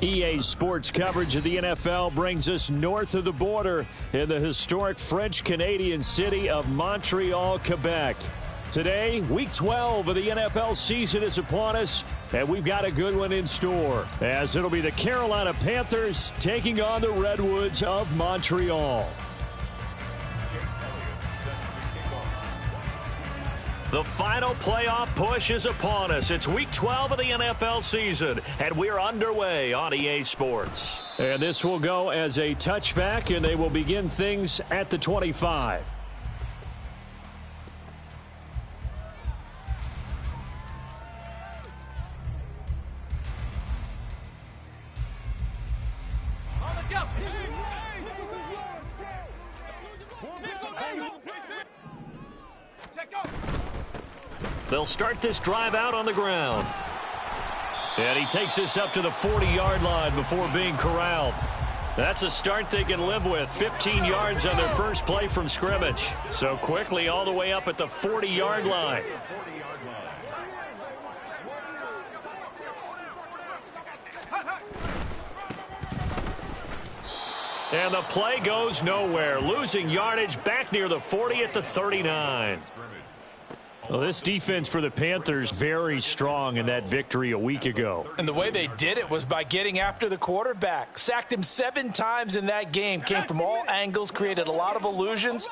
EA Sports coverage of the NFL brings us north of the border in the historic French-Canadian city of Montreal, Quebec. Today, Week 12 of the NFL season is upon us, and we've got a good one in store, as it'll be the Carolina Panthers taking on the Redwoods of Montreal. The final playoff push is upon us. It's Week 12 of the NFL season, and we're underway on EA Sports. And this will go as a touchback, and they will begin things at the 25. They'll start this drive out on the ground. And he takes this up to the 40-yard line before being corralled. That's a start they can live with. 15 yards on their first play from scrimmage. So quickly all the way up at the 40-yard line. And the play goes nowhere. Losing yardage back near the 40 at the 39. Well, this defense for the Panthers very strong in that victory a week ago. And the way they did it was by getting after the quarterback. Sacked him 7 times in that game. Came from all angles, created a lot of illusions,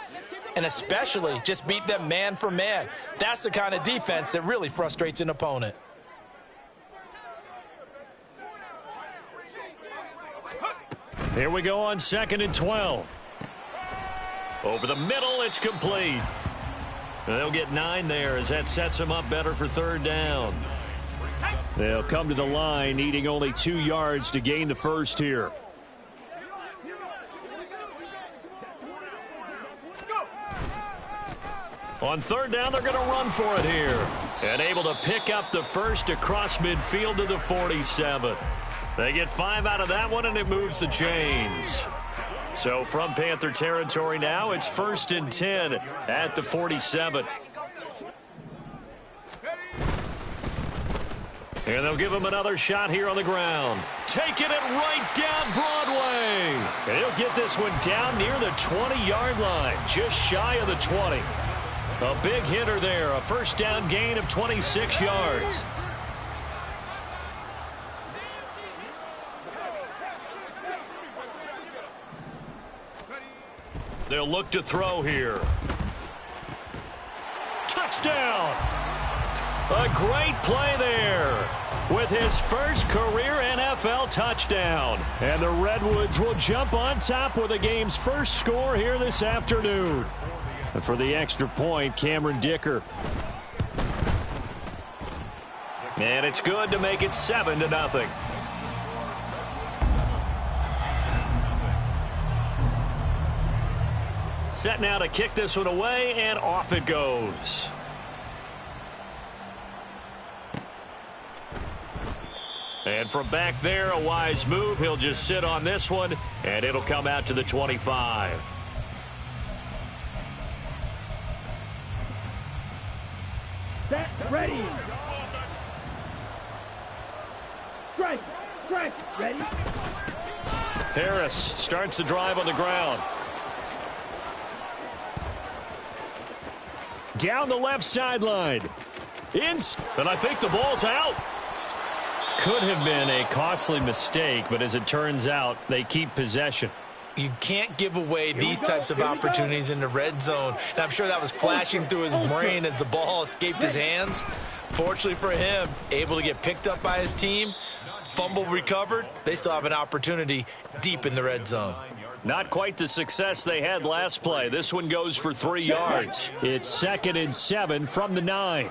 and especially just beat them man for man. That's the kind of defense that really frustrates an opponent. Here we go on 2nd and 12. Over the middle, it's complete. They'll get 9 there as that sets them up better for 3rd down. They'll come to the line needing only 2 yards to gain the first here. On 3rd down, they're going to run for it here. And able to pick up the first across midfield to the 47. They get 5 out of that one, and it moves the chains. So from Panther territory now, it's 1st and 10 at the 47. And they'll give him another shot here on the ground. Taking it right down Broadway. And he'll get this one down near the 20-yard line, just shy of the 20. A big hitter there, a 1st down gain of 26 yards. They'll look to throw here. Touchdown! A great play there with his first career NFL touchdown. And the Redwoods will jump on top with the game's first score here this afternoon. And for the extra point, Cameron Dicker. And it's good to make it 7-0. Set now to kick this one away, and off it goes. And from back there, a wise move. He'll just sit on this one, and it'll come out to the 25. Set, ready. Strike, strike, ready. Harris starts the drive on the ground. Down the left sideline. And I think the ball's out. Could have been a costly mistake, but as it turns out, they keep possession. You can't give away these types of opportunities in the red zone. And I'm sure that was flashing through his brain as the ball escaped his hands. Fortunately for him, able to get picked up by his team, fumble recovered. They still have an opportunity deep in the red zone. Not quite the success they had last play. This one goes for 3 yards. It's 2nd and 7 from the 9.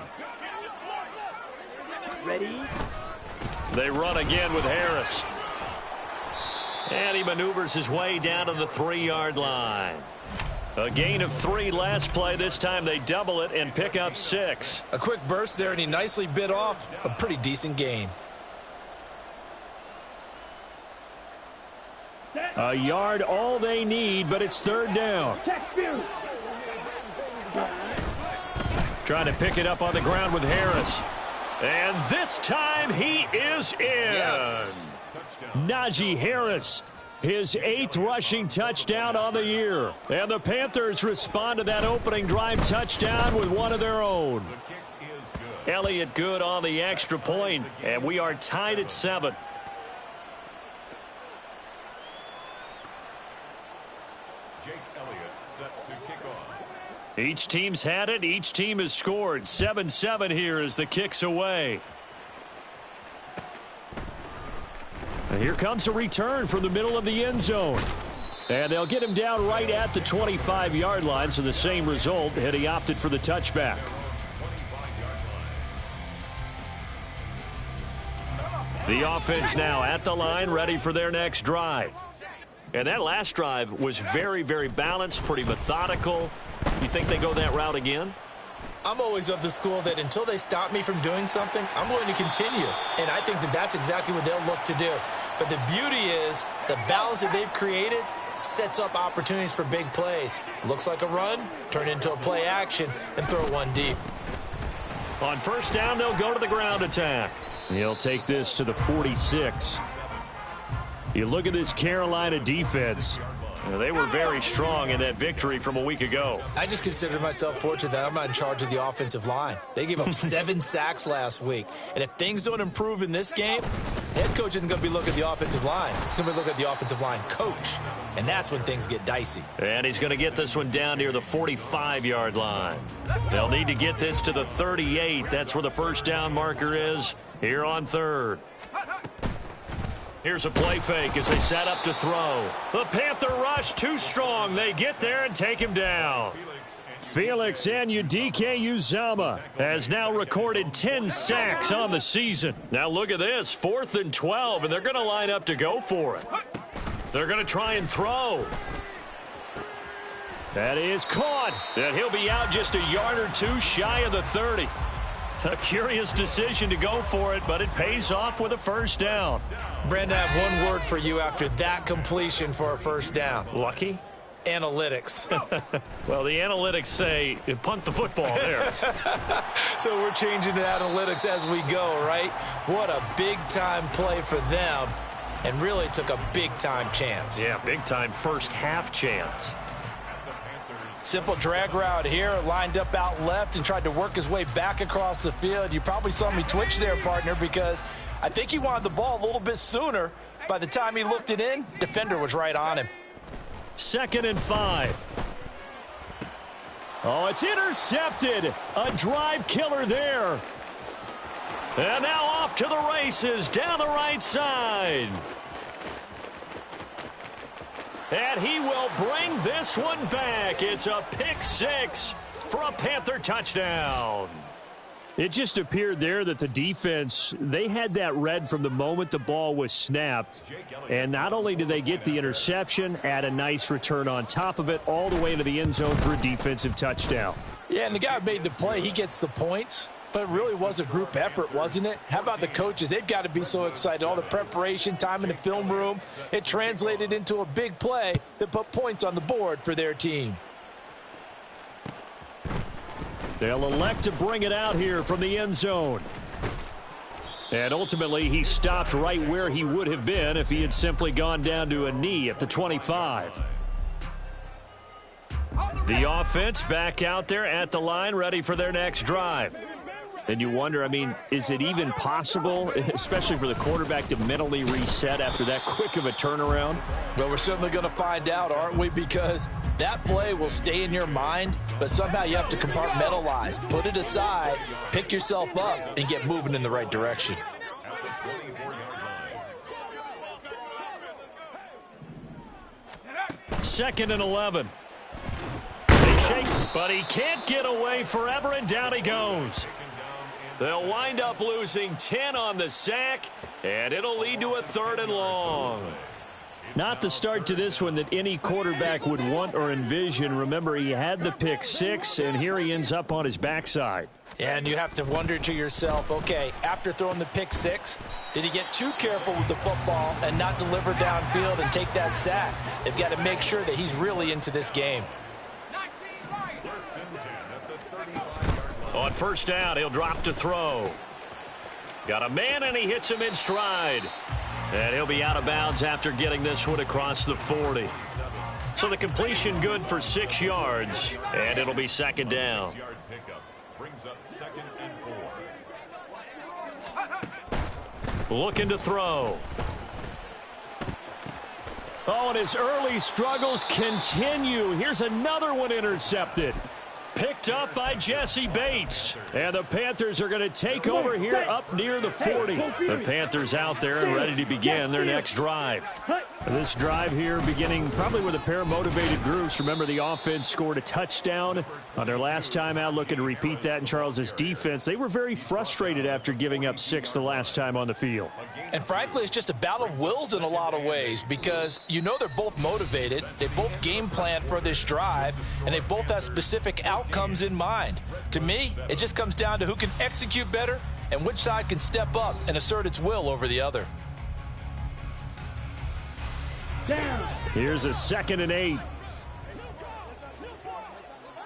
Ready. They run again with Harris. And he maneuvers his way down to the 3-yard line. A gain of 3 last play. This time they double it and pick up 6. A quick burst there, and he nicely bit off a pretty decent gain. A yard all they need, but it's 3rd down. Trying to pick it up on the ground with Harris. And this time he is in. Yes. Najee Harris, his 8th rushing touchdown on the year. And the Panthers respond to that opening drive touchdown with one of their own. Elliott good on the extra point, and we are tied at 7. Each team's had it. Each team has scored. 7-7 here as the kick's away. And here comes a return from the middle of the end zone. And they'll get him down right at the 25-yard line, so the same result had he opted for the touchback. The offense now at the line, ready for their next drive. And that last drive was very, very balanced, pretty methodical. You think they go that route again? I'm always of the school that until they stop me from doing something, I'm going to continue. And I think that that's exactly what they'll look to do. But the beauty is the balance that they've created sets up opportunities for big plays. Looks like a run, turn into a play action, and throw one deep. On first down, they'll go to the ground attack. He'll take this to the 46. You look at this Carolina defense. They were very strong in that victory from a week ago. I just consider myself fortunate that I'm not in charge of the offensive line. They gave up 7 sacks last week. And if things don't improve in this game, head coach isn't going to be looking at the offensive line. He's going to be looking at the offensive line coach. And that's when things get dicey. And he's going to get this one down near the 45-yard line. They'll need to get this to the 38. That's where the first down marker is here on third. Here's a play fake as they set up to throw. The Panther rush too strong. They get there and take him down. Felix Anudike-Uzomah has now recorded 10 sacks on the season. Now look at this, 4th and 12, and they're going to line up to go for it. They're going to try and throw. That is caught. And he'll be out just a yard or two shy of the 30. A curious decision to go for it, but it pays off with a first down. Brandon, I have one word for you after that completion for a first down. Lucky? Analytics. Well, the analytics say punt the football there. So we're changing to analytics as we go, right? What a big-time play for them, and really took a big-time chance. Yeah, big-time first half chance. Simple drag route here, lined up out left and tried to work his way back across the field. You probably saw me twitch there, partner, because I think he wanted the ball a little bit sooner. By the time he looked it in, defender was right on him. 2nd and 5. Oh, it's intercepted. A drive killer there. And now off to the races down the right side. And he will bring this one back. It's a pick 6 for a Panther touchdown. It just appeared there that the defense, they had that read from the moment the ball was snapped. And not only did they get the interception, add a nice return on top of it, all the way to the end zone for a defensive touchdown. Yeah, and the guy made the play. He gets the points. But it really was a group effort, wasn't it? How about the coaches? They've got to be so excited. All the preparation, time in the film room, it translated into a big play that put points on the board for their team. They'll elect to bring it out here from the end zone. And ultimately, he stopped right where he would have been if he had simply gone down to a knee at the 25. The offense back out there at the line, ready for their next drive. And you wonder, I mean, is it even possible, especially for the quarterback, to mentally reset after that quick of a turnaround? Well, we're certainly going to find out, aren't we? Because that play will stay in your mind, but somehow you have to compartmentalize. Put it aside, pick yourself up, and get moving in the right direction. Second and 11. They shake, but he can't get away forever, and down he goes. They'll wind up losing 10 on the sack, and it'll lead to a 3rd and long. Not the start to this one that any quarterback would want or envision. Remember, he had the pick 6, and here he ends up on his backside. And you have to wonder to yourself, okay, after throwing the pick 6, did he get too careful with the football and not deliver downfield and take that sack? They've got to make sure that he's really into this game. On first down, he'll drop to throw. Got a man, and he hits him in stride. And he'll be out of bounds after getting this one across the 40. So the completion good for 6 yards, and it'll be second down. Looking to throw. Oh, and his early struggles continue. Here's another one intercepted. Picked up by Jesse Bates. And the Panthers are going to take over here up near the 40. The Panthers out there and ready to begin their next drive. This drive here beginning probably with a pair of motivated groups. Remember, the offense scored a touchdown on their last time out, looking to repeat that in Charles's defense. They were very frustrated after giving up 6 the last time on the field. And frankly, it's just a battle of wills in a lot of ways because you know they're both motivated. They both game plan for this drive, and they both have specific outcomes in mind. To me, it just comes down to who can execute better and which side can step up and assert its will over the other. Down. Here's a 2nd and 8.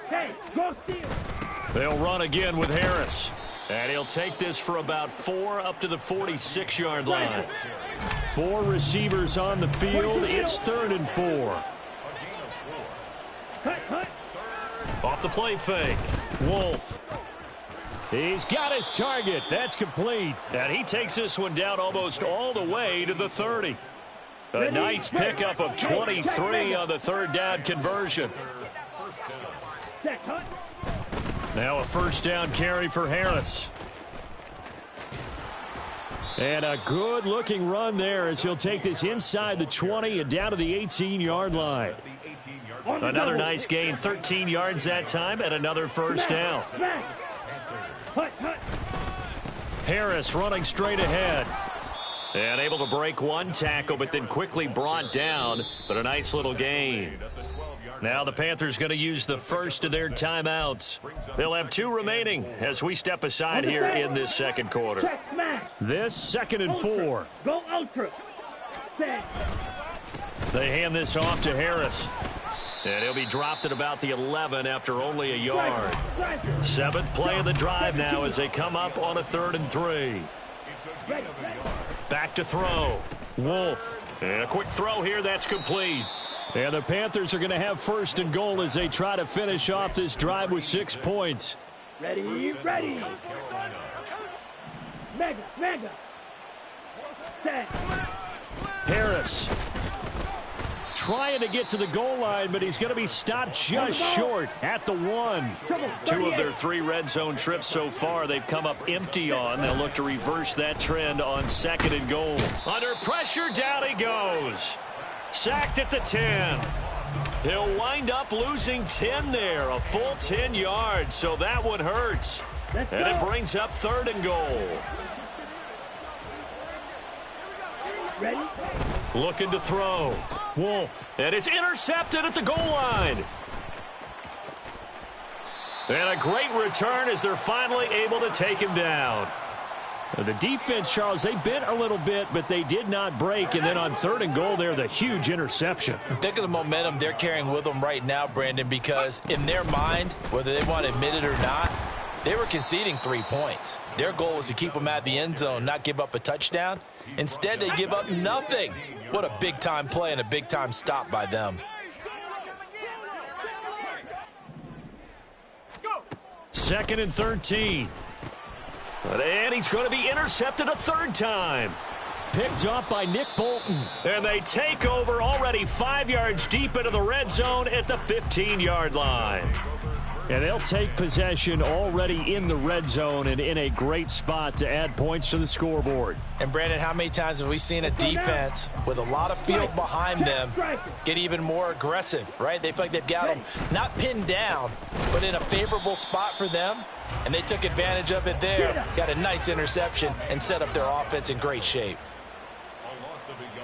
Hey, go steal. They'll run again with Harris. And he'll take this for about 4 up to the 46-yard line. 4 receivers on the field. It's 3rd and 4. Off the play fake. Wolf. He's got his target. That's complete. And he takes this one down almost all the way to the 30. A nice pickup of 23 on the 3rd down conversion. Now a 1st down carry for Harris. And a good-looking run there as he'll take this inside the 20 and down to the 18-yard line. Another nice gain, 13 yards that time, and another 1st down. Harris running straight ahead. And able to break 1 tackle, but then quickly brought down. But a nice little gain. Now the Panthers going to use the first of their timeouts. They'll have 2 remaining as we step aside here in this 2nd quarter. This 2nd and 4. Go ultra. They hand this off to Harris. And he'll be dropped at about the 11 after only a yard. 7th play of the drive now as they come up on a 3rd and 3. Back to throw. Wolf. And a quick throw here. That's complete. And the Panthers are going to have 1st and goal as they try to finish off this drive with 6 points. Ready, ready. Mega. Set. Harris trying to get to the goal line, but he's going to be stopped just short at the 1. 2 of their 3 red zone trips so far they've come up empty on. They'll look to reverse that trend on 2nd and goal. Under pressure, down he goes. Sacked at the 10. He'll wind up losing 10 there, a full 10 yards, so that one hurts. And it brings up 3rd and goal. Ready? Looking to throw. Wolf. And it's intercepted at the goal line. And a great return as they're finally able to take him down. The defense, Charles, they bent a little bit, but they did not break. And then on 3rd and goal there, the huge interception. Think of the momentum they're carrying with them right now, Brandon, because in their mind, whether they want to admit it or not, they were conceding 3 points. Their goal was to keep them at the end zone, not give up a touchdown. Instead, they give up nothing. What a big-time play and a big-time stop by them. Second and 13. And he's going to be intercepted a 3rd time. Picked off by Nick Bolton. And they take over already 5 yards deep into the red zone at the 15-yard line. And they'll take possession already in the red zone and in a great spot to add points to the scoreboard. And, Brandon, how many times have we seen a defense with a lot of field behind them get even more aggressive, right? They feel like they've got them not pinned down, but in a favorable spot for them. And they took advantage of it there. Got a nice interception and set up their offense in great shape.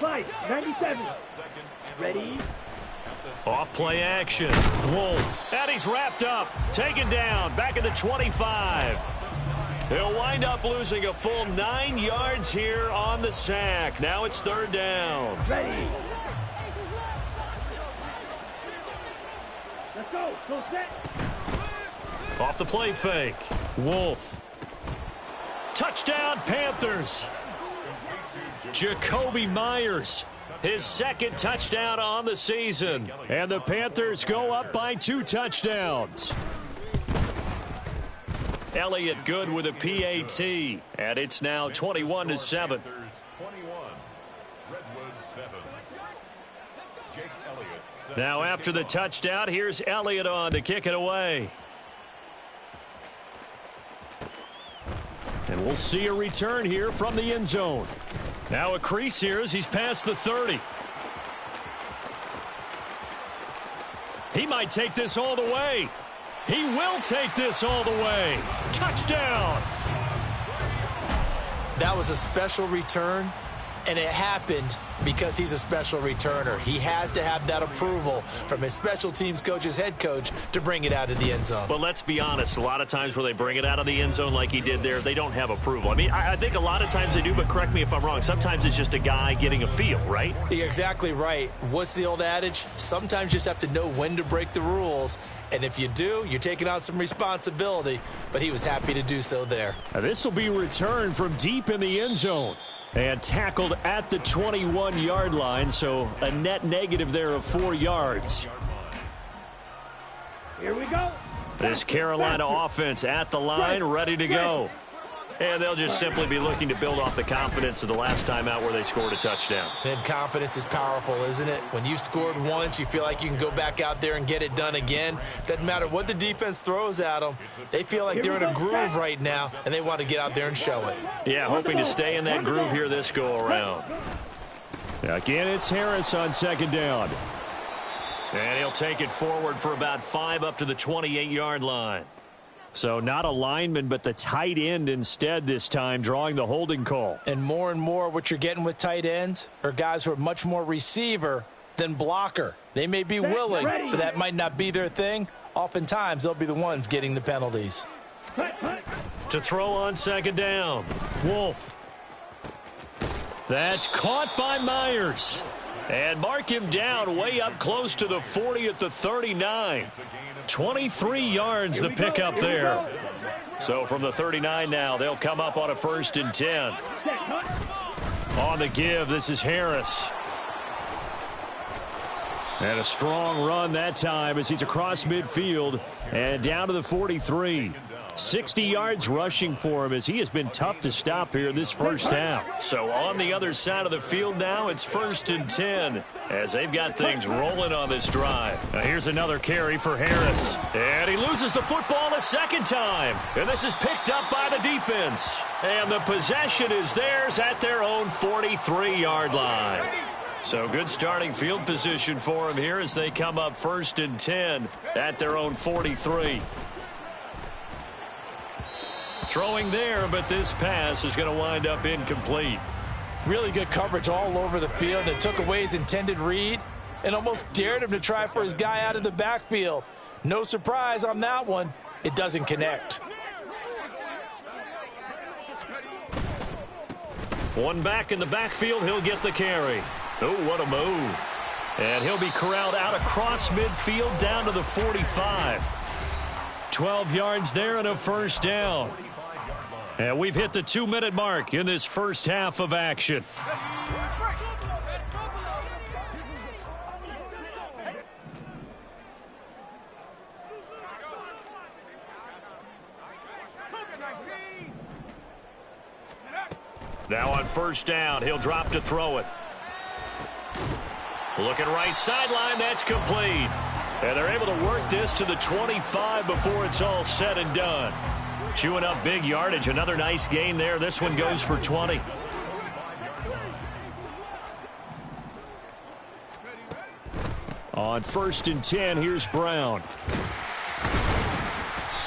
97. Ready? Off play action. Wolf. And he's wrapped up. Taken down. Back at the 25. He'll wind up losing a full 9 yards here on the sack. Now it's 3rd down. Ready. Let's go. Go set. Off the play fake. Wolf. Touchdown, Panthers. Jacoby Myers, his second touchdown on the season. And the Panthers go up by 2 touchdowns. Elliott good with a PAT, and it's now 21-7. Now after the touchdown, here's Elliott on to kick it away. And we'll see a return here from the end zone. Now a crease here as he's past the 30. He might take this all the way. He will take this all the way. Touchdown. That was a special return, and it happened because he's a special returner. He has to have that approval from his special teams coach's head coach to bring it out of the end zone. But let's be honest, a lot of times where they bring it out of the end zone like he did there, they don't have approval. I mean, I think a lot of times they do, but correct me if I'm wrong. Sometimes it's just a guy getting a feel, right? You're exactly right. What's the old adage? Sometimes you just have to know when to break the rules. And if you do, you're taking on some responsibility. But he was happy to do so there. Now this will be returned from deep in the end zone. And tackled at the 21-yard line, so a net negative there of 4 yards. Here we go. This Carolina offense at the line, ready to go. And they'll just simply be looking to build off the confidence of the last time out where they scored a touchdown. And confidence is powerful, isn't it? When you've scored once, you feel like you can go back out there and get it done again. Doesn't matter what the defense throws at them. They feel like they're in a groove right now, and they want to get out there and show it. Yeah, hoping to stay in that groove here this go-around. Again, it's Harris on second down. And he'll take it forward for about 5 up to the 28-yard line. So not a lineman, but the tight end instead this time, drawing the holding call. And more what you're getting with tight ends are guys who are much more receiver than blocker. They may be willing, but that might not be their thing. Oftentimes, they'll be the ones getting the penalties. To throw on second down, Wolf. That's caught by Myers. And mark him down way up close to the 40 at the 39. 23 yards the pickup there. So from the 39 now, they'll come up on a 1st and 10. On the give, this is Harris. And a strong run that time as he's across midfield and down to the 43. 60 yards rushing for him as he has been tough to stop here in this first half. So on the other side of the field now, it's 1st and 10 as they've got things rolling on this drive. Now here's another carry for Harris. And he loses the football a second time. And this is picked up by the defense. And the possession is theirs at their own 43-yard line. So good starting field position for him here as they come up 1st and 10 at their own 43. Throwing there, but this pass is going to wind up incomplete. Really good coverage all over the field. It took away his intended read and almost dared him to try for his guy out of the backfield. No surprise on that one. It doesn't connect. One back in the backfield, he'll get the carry. Oh, what a move. And he'll be corralled out across midfield down to the 45. 12 yards there and a 1st down. And we've hit the 2-minute mark in this first half of action. Now on 1st down, he'll drop to throw it. Looking right sideline, that's complete. And they're able to work this to the 25 before it's all said and done. Chewing up big yardage. Another nice gain there. This one goes for 20. On 1st and 10, here's Brown.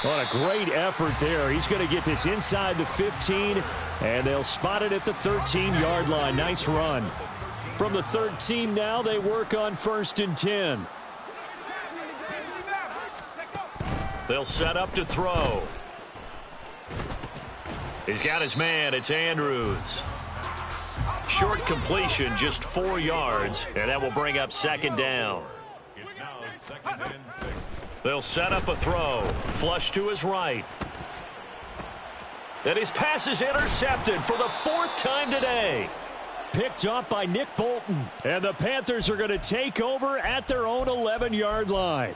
What a great effort there. He's going to get this inside the 15, and they'll spot it at the 13-yard line. Nice run. From the 13 now, they work on 1st and 10. They'll set up to throw. He's got his man. It's Andrews. Short completion, just 4 yards, and that will bring up 2nd down. It's now 2nd and 6. They'll set up a throw. Flush to his right. And his pass is intercepted for the 4th time today. Picked up by Nick Bolton. And the Panthers are going to take over at their own 11-yard line.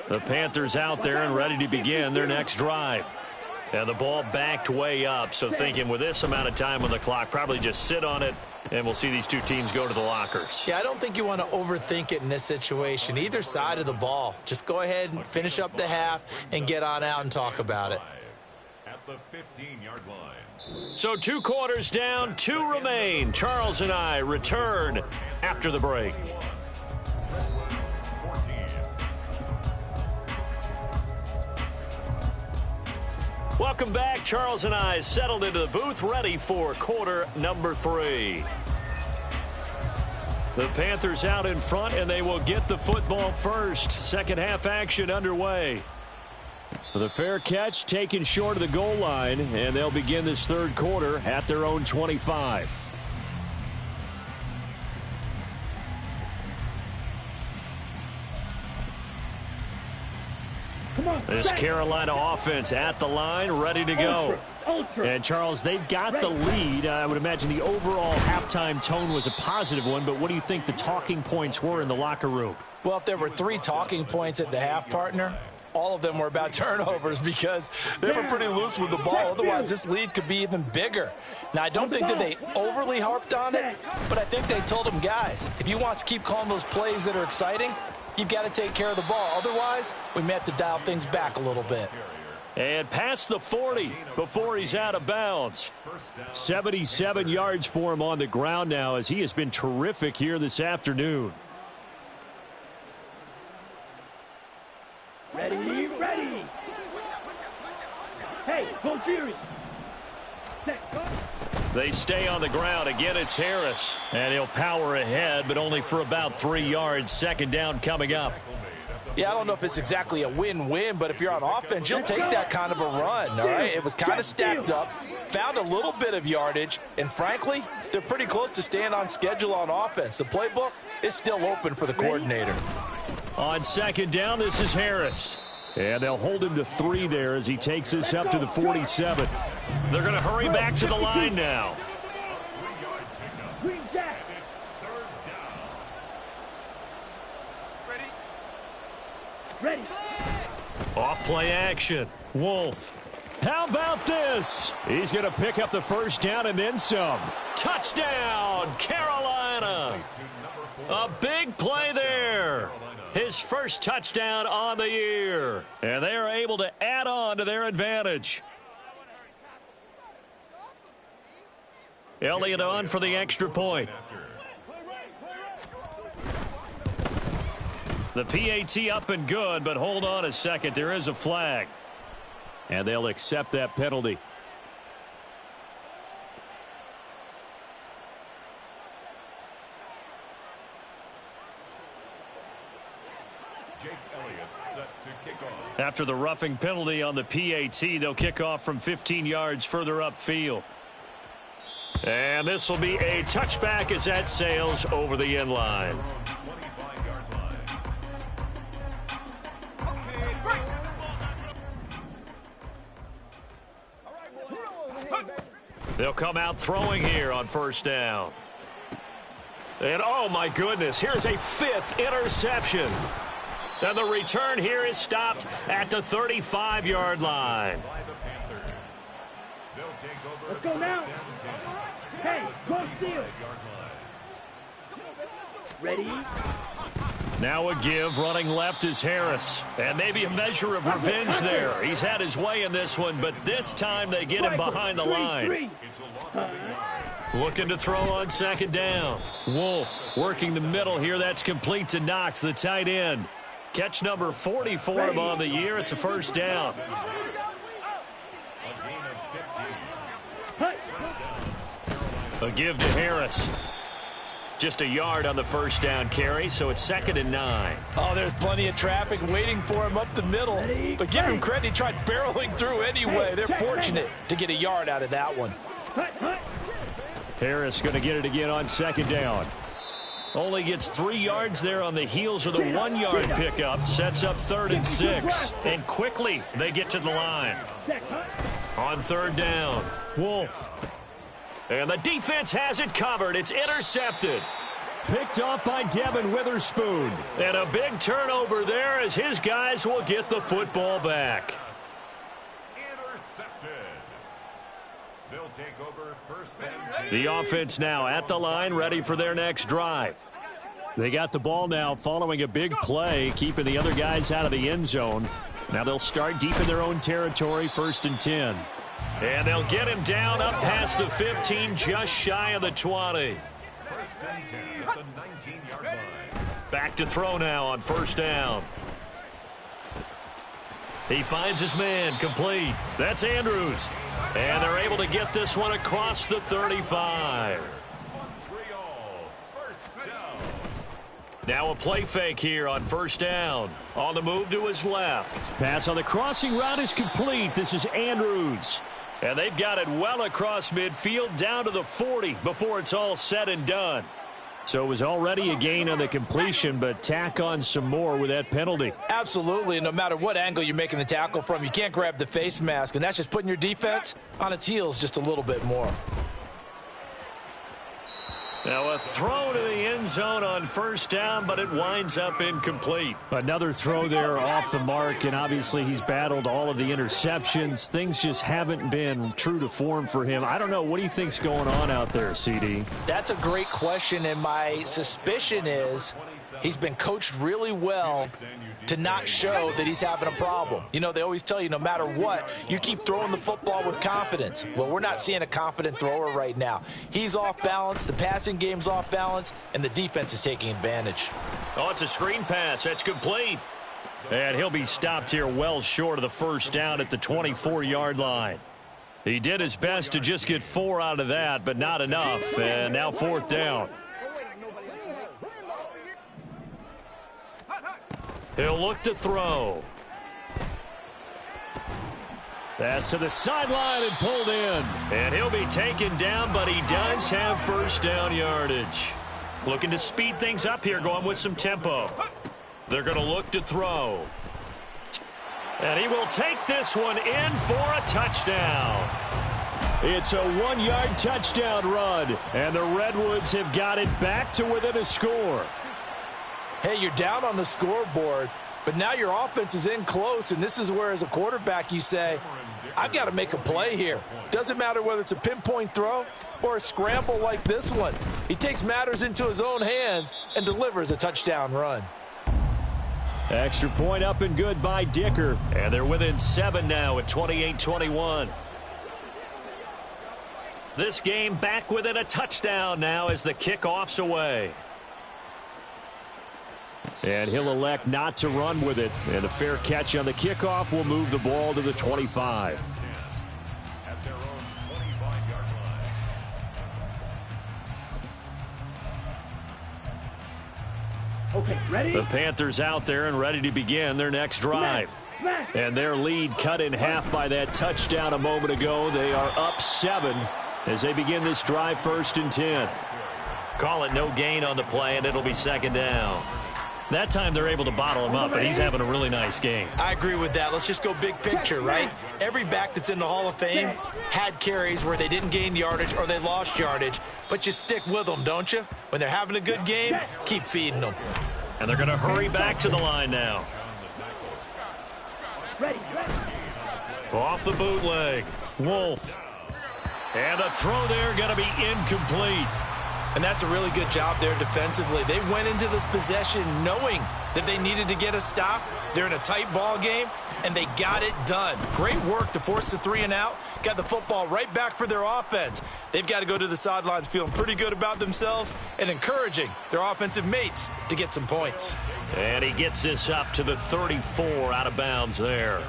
The Panthers out there and ready to begin their next drive. And the ball backed way up, so thinking with this amount of time on the clock, probably just sit on it, and we'll see these two teams go to the lockers. Yeah, I don't think you want to overthink it in this situation. Either side of the ball. Just go ahead and finish up the half and get on out and talk about it. At the 15-yard line. So 2 quarters down, 2 remain. Charles and I return after the break. Welcome back. Charles and I settled into the booth, ready for quarter number 3. The Panthers out in front, and they will get the football first. Second half action underway. The fair catch taken short of the goal line, and they'll begin this third quarter at their own 25. This Carolina offense at the line, ready to go. And, Charles, they've got the lead. I would imagine the overall halftime tone was a positive one, but what do you think the talking points were in the locker room? Well, if there were 3 talking points at the half, partner, all of them were about turnovers because they were pretty loose with the ball. Otherwise, this lead could be even bigger. Now, I don't think that they overly harped on it, but I think they told them, guys, if you want to keep calling those plays that are exciting, you've got to take care of the ball. Otherwise, we may have to dial things back a little bit. And past the 40 before he's out of bounds. 77 yards for him on the ground now as he has been terrific here this afternoon. Ready, ready. Hey, go Fury. They stay on the ground. Again, it's Harris. And he'll power ahead, but only for about 3 yards. Second down coming up. Yeah, I don't know if it's exactly a win-win, but if you're on offense, you'll take that kind of a run, all right? It was kind of stacked up, found a little bit of yardage, and frankly, they're pretty close to staying on schedule on offense. The playbook is still open for the coordinator. On second down, this is Harris. And they'll hold him to 3 there as he takes this up to the 47. They're going to hurry back to the line now. Ready. Off play action. Wolf. How about this? He's going to pick up the first down and then some. Touchdown, Carolina. A big play there. His first touchdown on the year. And they are able to add on to their advantage. Elliott on for the extra point. The PAT up and good, but hold on a second. There is a flag. And they'll accept that penalty. After the roughing penalty on the PAT, they'll kick off from 15 yards further upfield. And this will be a touchback as that sails over the end line. They'll come out throwing here on first down. And oh my goodness, here's a 5th interception. And the return here is stopped at the 35-yard line. Let's go now. Hey, go steal. Ready. Now a give, running left is Harris. And maybe a measure of revenge there. He's had his way in this one, but this time they get him behind the line. Looking to throw on second down. Wolf working the middle here. That's complete to Knox, the tight end. Catch number 40 for him on the year. It's a first down. A give to Harris. Just a yard on the first down carry, so it's 2nd and 9. Oh, there's plenty of traffic waiting for him up the middle. But give him credit, he tried barreling through anyway. They're fortunate to get a yard out of that one. Harris going to get it again on second down. Only gets 3 yards there on the heels of the 1-yard pickup. Sets up 3rd and 6. And quickly they get to the line. On 3rd down, Wolf. And the defense has it covered. It's intercepted. Picked off by Devin Witherspoon. And a big turnover there as his guys will get the football back. Intercepted. They'll take over 1st and 10. The offense now at the line, ready for their next drive. They got the ball now following a big play, keeping the other guys out of the end zone. Now they'll start deep in their own territory, 1st and 10. And they'll get him down up past the 15, just shy of the 20. 1st and 10 at the 19-yard line. Back to throw now on 1st down. He finds his man, complete. That's Andrews. And they're able to get this one across the 35. Montreal, 1st down. Now a play fake here on 1st down. On the move to his left. Pass on the crossing route is complete. This is Andrews. And they've got it well across midfield down to the 40 before it's all said and done. So it was already a gain on the completion, but tack on some more with that penalty. Absolutely, and no matter what angle you're making the tackle from, you can't grab the face mask, and that's just putting your defense on its heels just a little bit more. Now a throw to the end zone on 1st down, but it winds up incomplete. Another throw there off the mark, and obviously he's battled all of the interceptions. Things just haven't been true to form for him. I don't know. What do you think's going on out there, CD? That's a great question, and my suspicion is he's been coached really well to not show that he's having a problem. You know, they always tell you no matter what, you keep throwing the football with confidence. Well, we're not seeing a confident thrower right now. He's off balance, the passing game's off balance, and the defense is taking advantage. Oh, it's a screen pass. That's complete. And he'll be stopped here well short of the 1st down at the 24-yard line. He did his best to just get 4 out of that, but not enough. And now 4th down. He'll look to throw. Pass to the sideline and pulled in. And he'll be taken down, but he does have 1st down yardage. Looking to speed things up here, going with some tempo. They're going to look to throw. And he will take this one in for a touchdown. It's a 1-yard touchdown run. And the Redwoods have got it back to within a score. Hey, you're down on the scoreboard, but now your offense is in close, and this is where, as a quarterback, you say, I've got to make a play here. Doesn't matter whether it's a pinpoint throw or a scramble like this one. He takes matters into his own hands and delivers a touchdown run. Extra point up and good by Dicker. And they're within 7 now at 28-21. This game back within a touchdown now as the kickoff's away. And he'll elect not to run with it. And a fair catch on the kickoff will move the ball to the 25. At their own 25-yard line. Okay, ready? The Panthers out there and ready to begin their next drive. And their lead cut in half by that touchdown a moment ago. They are up 7 as they begin this drive, 1st and 10. Call it no gain on the play, and it'll be 2nd down. That time they're able to bottle him up, but he's having a really nice game. I agree with that. Let's just go big picture, right? Every back that's in the Hall of Fame had carries where they didn't gain yardage or they lost yardage, but you stick with them, don't you? When they're having a good game, keep feeding them. And they're going to hurry back to the line now. Ready. Off the bootleg, Wolf. And the throw there going to be incomplete. And that's a really good job there defensively. They went into this possession knowing that they needed to get a stop. They're in a tight ball game, and they got it done. Great work to force the 3 and out. Got the football right back for their offense. They've got to go to the sidelines feeling pretty good about themselves and encouraging their offensive mates to get some points. And he gets this up to the 34 out of bounds there.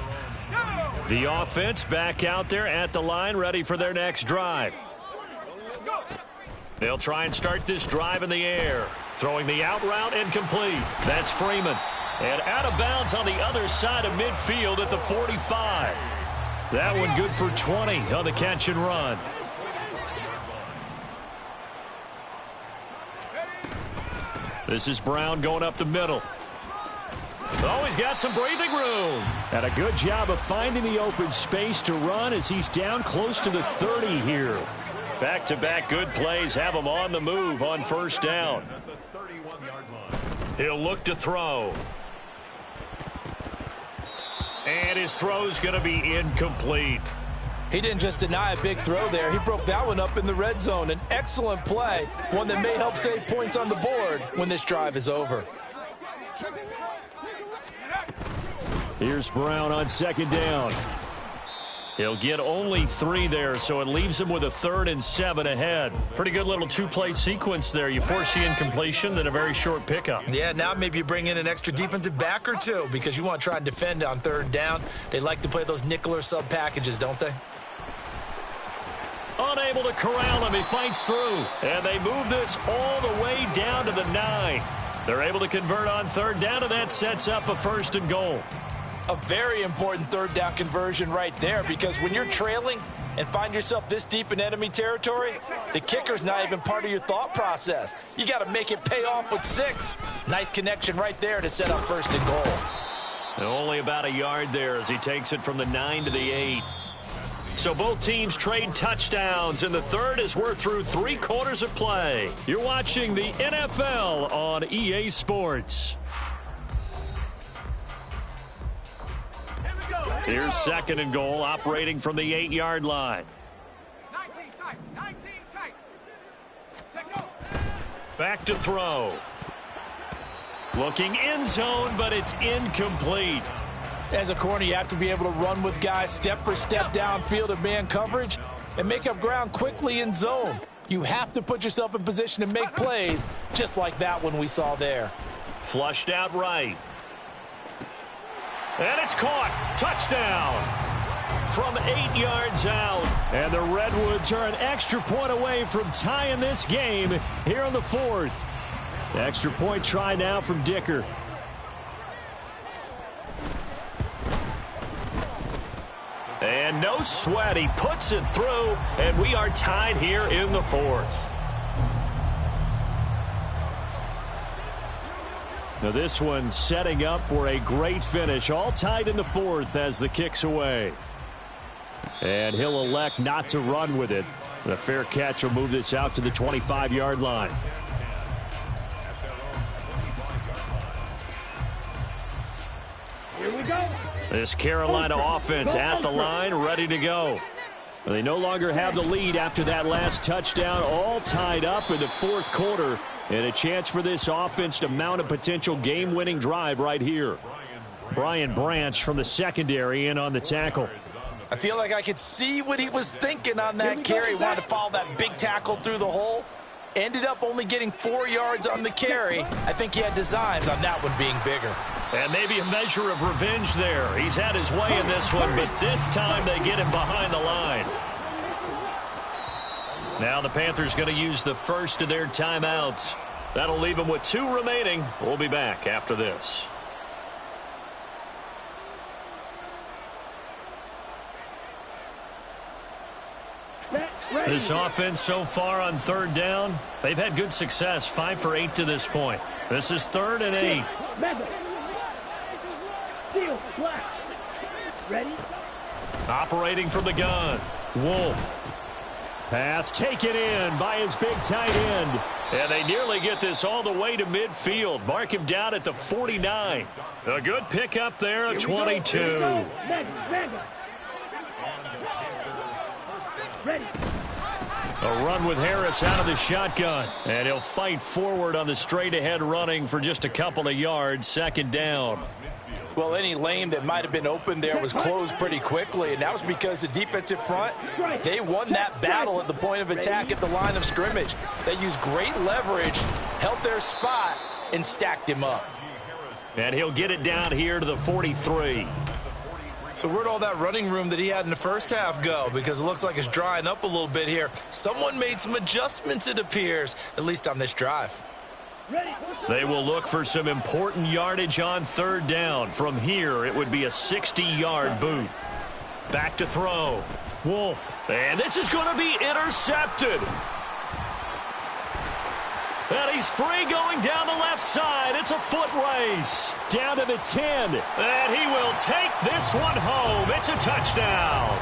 The offense back out there at the line, ready for their next drive. They'll try and start this drive in the air. Throwing the out route incomplete. That's Freeman. And out of bounds on the other side of midfield at the 45. That one good for 20 on the catch and run. This is Brown going up the middle. Oh, he's got some breathing room. And a good job of finding the open space to run as he's down close to the 30 here. Back-to-back good plays have him on the move on first down. He'll look to throw. And his throw's going to be incomplete. He didn't just deny a big throw there. He broke that one up in the red zone. An excellent play, one that may help save points on the board when this drive is over. Here's Brown on second down. He'll get only 3 there, so it leaves him with a 3rd and 7 ahead. Pretty good little 2-play sequence there. You force the incompletion, then a very short pickup. Yeah, now maybe you bring in an extra defensive back or two because you want to try and defend on 3rd down. They like to play those nickel or sub packages, don't they? Unable to corral him. He fights through. And they move this all the way down to the 9. They're able to convert on 3rd down, and that sets up a 1st and goal. A very important 3rd down conversion right there, because when you're trailing and find yourself this deep in enemy territory, the kicker's not even part of your thought process. You got to make it pay off with 6. Nice connection right there to set up 1st and goal. And only about a yard there as he takes it from the 9 to the 8. So both teams trade touchdowns, and the 3rd as we're through 3 quarters of play. You're watching the NFL on EA Sports. Here's 2nd and goal, operating from the 8-yard line. 19 tight. Back to throw. Looking end zone, but it's incomplete. As a corner, you have to be able to run with guys step for step downfield in man coverage and make up ground quickly in zone. You have to put yourself in position to make plays, just like that one we saw there. Flushed out right. And it's caught. Touchdown. From 8 yards out. And the Redwoods are an extra point away from tying this game here in the 4th. Extra point try now from Dicker. And no sweat. He puts it through, and we are tied here in the 4th. Now this one setting up for a great finish. All tied in the 4th as the kick's away. And he'll elect not to run with it. The fair catch will move this out to the 25-yard line. Here we go. This Carolina offense at the line, ready to go. They no longer have the lead after that last touchdown, all tied up in the 4th quarter. And a chance for this offense to mount a potential game-winning drive right here. Brian Branch from the secondary in on the tackle. I feel like I could see what he was thinking on that carry. He wanted to follow that big tackle through the hole. Ended up only getting 4 yards on the carry. I think he had designs on that one being bigger. And maybe a measure of revenge there. He's had his way in this one, but this time they get him behind the line. Now the Panthers going to use the first of their timeouts. That'll leave them with 2 remaining. We'll be back after this. This offense so far on 3rd down, they've had good success, 5 for 8 to this point. This is 3rd and 8. Ready? Operating from the gun. Wolf. Pass taken in by his big tight end. And they nearly get this all the way to midfield. Mark him down at the 49. A good pickup there at 22. Ready. A run with Harris out of the shotgun. And he'll fight forward on the straight-ahead running for just a couple of yards. 2nd down. Well, any lane that might have been open there was closed pretty quickly, and that was because the defensive front, they won that battle at the point of attack at the line of scrimmage. They used great leverage, held their spot, and stacked him up. And he'll get it down here to the 43. So where'd all that running room that he had in the first half go? Because it looks like it's drying up a little bit here. Someone made some adjustments, it appears, at least on this drive. They will look for some important yardage on 3rd down. From here, it would be a 60-yard boot. Back to throw. Wolf. And this is going to be intercepted. And he's free going down the left side. It's a foot race. Down to the 10. And he will take this one home. It's a touchdown.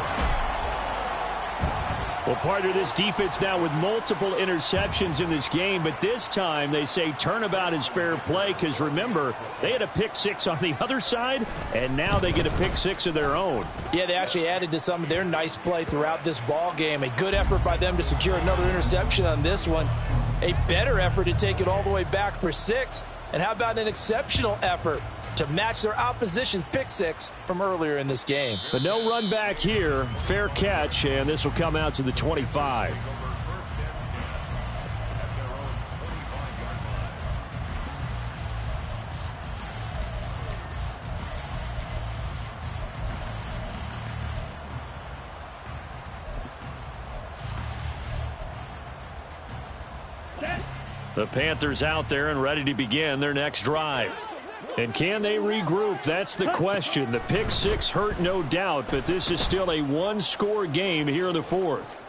Well, partner, this defense now with multiple interceptions in this game, but this time they say turnabout is fair play because, remember, they had a pick six on the other side, and now they get a pick six of their own. Yeah, they actually added to some of their nice play throughout this ball game. A good effort by them to secure another interception on this one. A better effort to take it all the way back for 6. And how about an exceptional effort to match their opposition's pick six from earlier in this game. But no run back here. Fair catch, and this will come out to the 25. The Panthers out there and ready to begin their next drive. And can they regroup? That's the question. The pick six hurt, no doubt, but this is still a one-score game here in the fourth.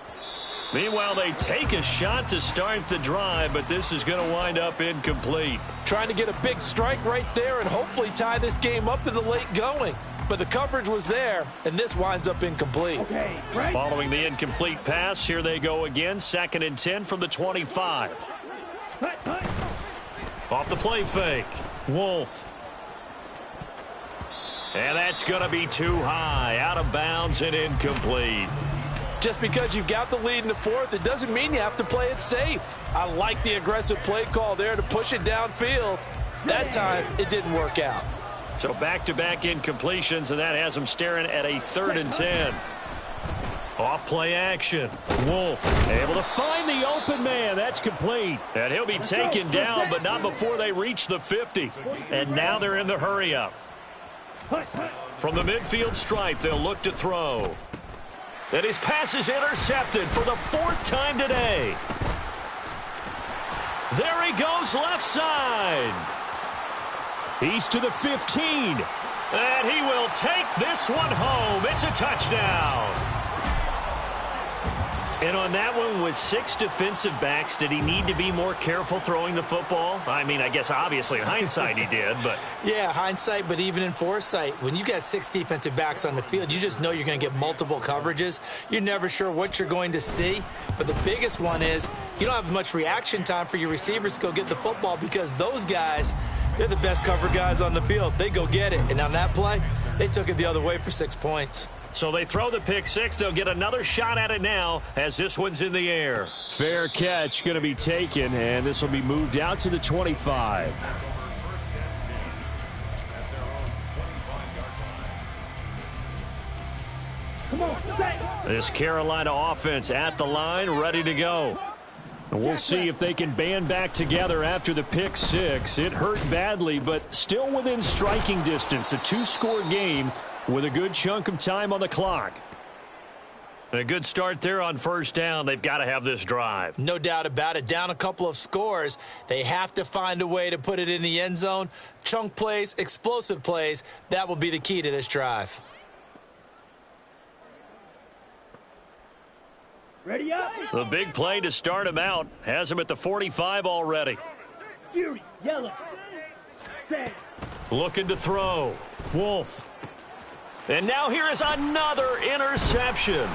Meanwhile, they take a shot to start the drive, but this is going to wind up incomplete. Trying to get a big strike right there and hopefully tie this game up in the late going. But the coverage was there, and this winds up incomplete. Okay, right. Following the incomplete pass, here they go again. 2nd and 10 from the 25. Off the play fake. Wolf. And that's going to be too high. Out of bounds and incomplete. Just because you've got the lead in the fourth, it doesn't mean you have to play it safe. I like the aggressive play call there to push it downfield. That time, it didn't work out. So back-to-back incompletions, and that has them staring at a 3rd and 10. Off play action. Wolf able to find the open man. That's complete. And he'll be taken down, but not before they reach the 50. And now they're in the hurry-up. From the midfield stripe, they'll look to throw. And his pass is intercepted for the 4th time today. There he goes left side. He's to the 15. And he will take this one home. It's a touchdown. And on that one, with 6 defensive backs, did he need to be more careful throwing the football? I mean, I guess obviously in hindsight he did, but... Yeah, hindsight, but even in foresight, when you got 6 defensive backs on the field, you just know you're going to get multiple coverages. You're never sure what you're going to see. But the biggest one is you don't have much reaction time for your receivers to go get the football because those guys, they're the best cover guys on the field. They go get it. And on that play, they took it the other way for 6 points. So they throw the pick six. They'll get another shot at it now as this one's in the air. Fair catch going to be taken, and this will be moved out to the 25. Come on, stay. This Carolina offense at the line, ready to go. And we'll see if they can band back together after the pick six. It hurt badly, but still within striking distance. A 2-score game with a good chunk of time on the clock. And a good start there on 1st down. They've got to have this drive. No doubt about it. Down a couple of scores. They have to find a way to put it in the end zone. Chunk plays, explosive plays. That will be the key to this drive. Ready up. The big play to start him out has him at the 45 already. Fury, yellow. Set. Looking to throw. Wolf. And now here is another interception.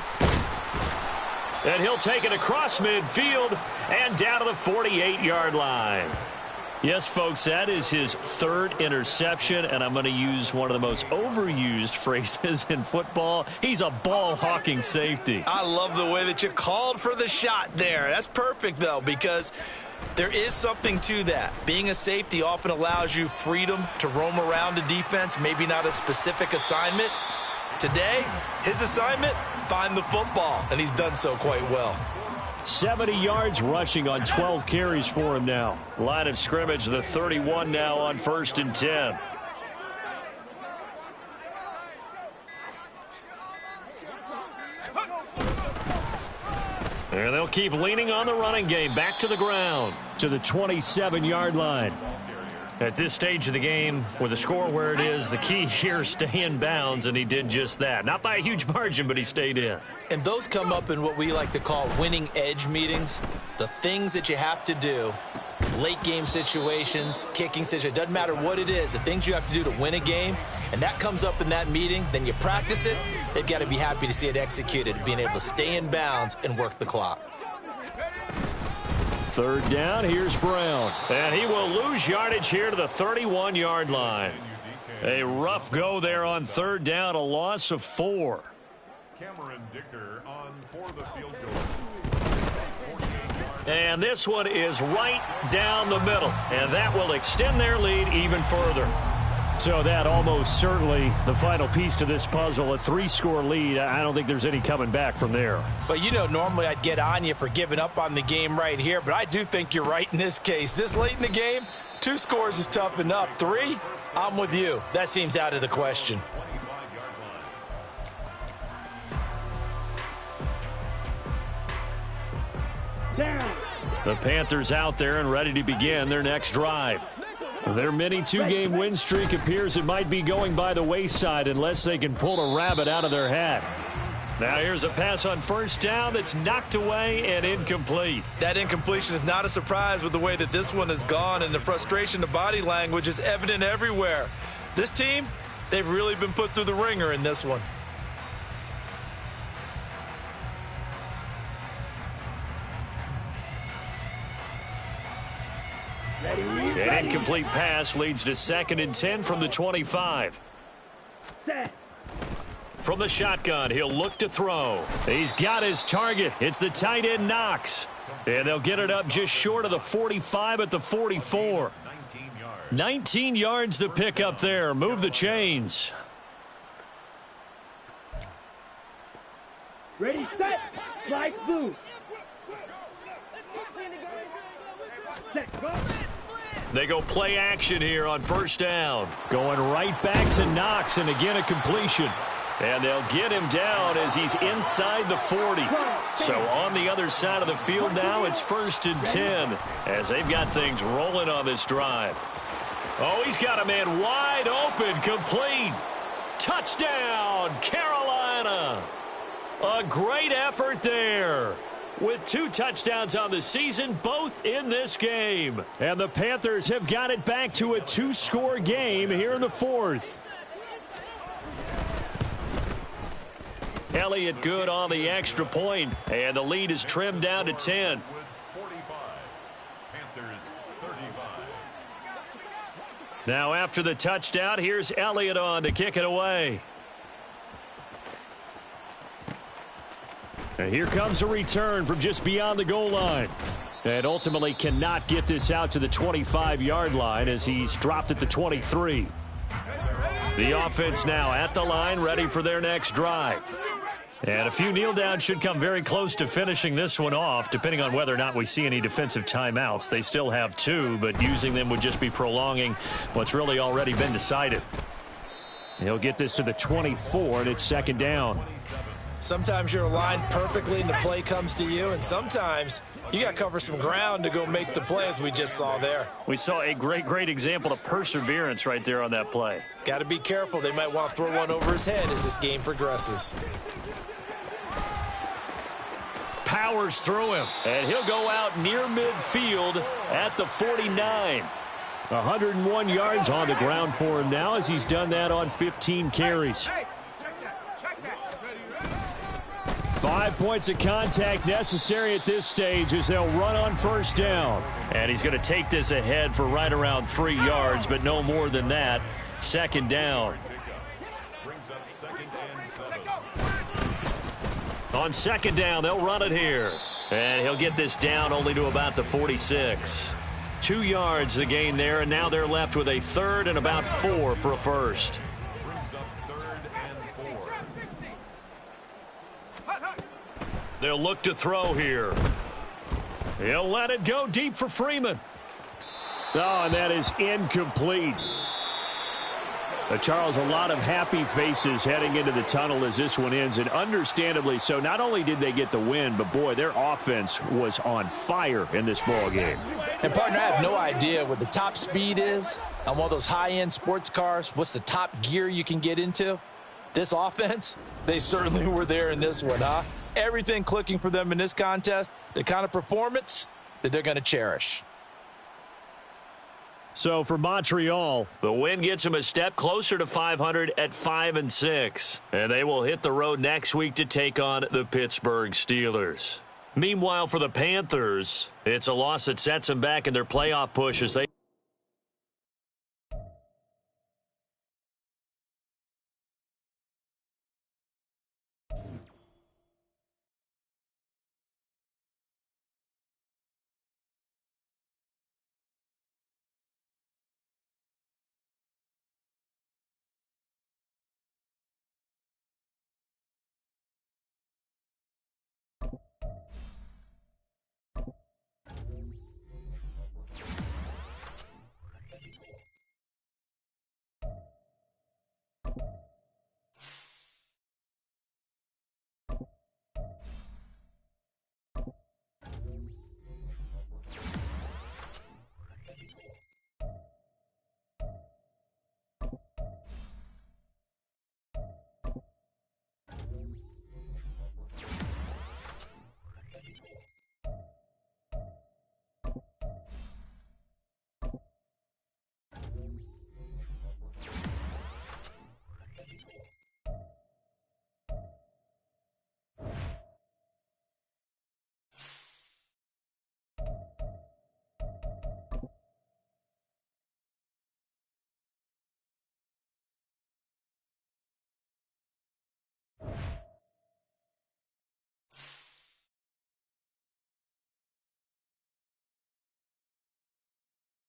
And he'll take it across midfield and down to the 48-yard line. Yes, folks, that is his 3rd interception, and I'm going to use one of the most overused phrases in football. He's a ball-hawking safety. I love the way that you called for the shot there. That's perfect, though, because there is something to that. Being a safety often allows you freedom to roam around a defense, maybe not a specific assignment. Today, his assignment, find the football, and he's done so quite well. 70 yards rushing on 12 carries for him now. Line of scrimmage, the 31 now on 1st and 10. And they'll keep leaning on the running game. Back to the ground to the 27-yard line. At this stage of the game, with the score where it is, the key here, stay in bounds, and he did just that. Not by a huge margin, but he stayed in. And those come up in what we like to call winning edge meetings. The things that you have to do late game situations, kicking situations, doesn't matter what it is, the things you have to do to win a game, and that comes up in that meeting, then you practice it, they've got to be happy to see it executed, being able to stay in bounds and work the clock. Third down, here's Brown. And he will lose yardage here to the 31-yard line. A rough go there on third down, a loss of 4. Cameron Dicker on for the field goal. And this one is right down the middle, and that will extend their lead even further. So that almost certainly the final piece to this puzzle, a 3-score lead. I don't think there's any coming back from there. But, you know, normally I'd get on you for giving up on the game right here, but I do think you're right in this case. This late in the game, 2 scores is tough enough. 3, I'm with you. That seems out of the question. Down. The Panthers out there and ready to begin their next drive. Their mini 2-game win streak appears it might be going by the wayside unless they can pull a rabbit out of their hat. Now here's a pass on first down that's knocked away and incomplete. That incompletion is not a surprise with the way that this one has gone, and the frustration, the body language is evident everywhere. This team, they've really been put through the ringer in this one. An incomplete pass leads to 2nd and 10 from the 25. Set. From the shotgun, he'll look to throw. He's got his target. It's the tight end Knox. And they'll get it up just short of the 45 at the 44. 19 yards to pick up there. Move the chains. Ready, set. Slide through. Set, go. They go play action here on first down. Going right back to Knox, and again a completion. And they'll get him down as he's inside the 40. So on the other side of the field now, it's 1st and 10 as they've got things rolling on this drive. Oh, he's got a man wide open, complete. Touchdown, Carolina. A great effort there. With 2 touchdowns on the season, both in this game. And the Panthers have got it back to a 2-score game here in the 4th. Elliott good on the extra point, and the lead is trimmed down to 10. Now after the touchdown, here's Elliott on to kick it away. And here comes a return from just beyond the goal line. And ultimately cannot get this out to the 25-yard line as he's dropped at the 23. The offense now at the line, ready for their next drive. And a few kneel downs should come very close to finishing this one off, depending on whether or not we see any defensive timeouts. They still have 2, but using them would just be prolonging what's really already been decided. He'll get this to the 24, and it's 2nd down. Sometimes you're aligned perfectly and the play comes to you, and sometimes you got to cover some ground to go make the play, as we just saw there. We saw a great example of perseverance right there on that play. Got to be careful. They might want to throw one over his head as this game progresses. Powers through him, and he'll go out near midfield at the 49. 101 yards on the ground for him now as he's done that on 15 carries. 5 points of contact necessary at this stage as they'll run on first down. And he's going to take this ahead for right around 3 yards, but no more than that. 2nd down. On 2nd down, they'll run it here. And he'll get this down only to about the 46. 2 yards the gain there, and now they're left with a 3rd and about 4 for a first. They'll look to throw here. He'll let it go deep for Freeman. Oh, and that is incomplete. Charles, a lot of happy faces heading into the tunnel as this one ends, and understandably so. Not only did they get the win, but boy, their offense was on fire in this ball game. And partner, I have no idea what the top speed is on one of those high-end sports cars. What's the top gear you can get into? This offense, they certainly were there in this one, huh? Everything clicking for them in this contest, the kind of performance that they're going to cherish. So for Montreal, the win gets them a step closer to 500 at 5-6. And they will hit the road next week to take on the Pittsburgh Steelers. Meanwhile, for the Panthers, it's a loss that sets them back in their playoff push as they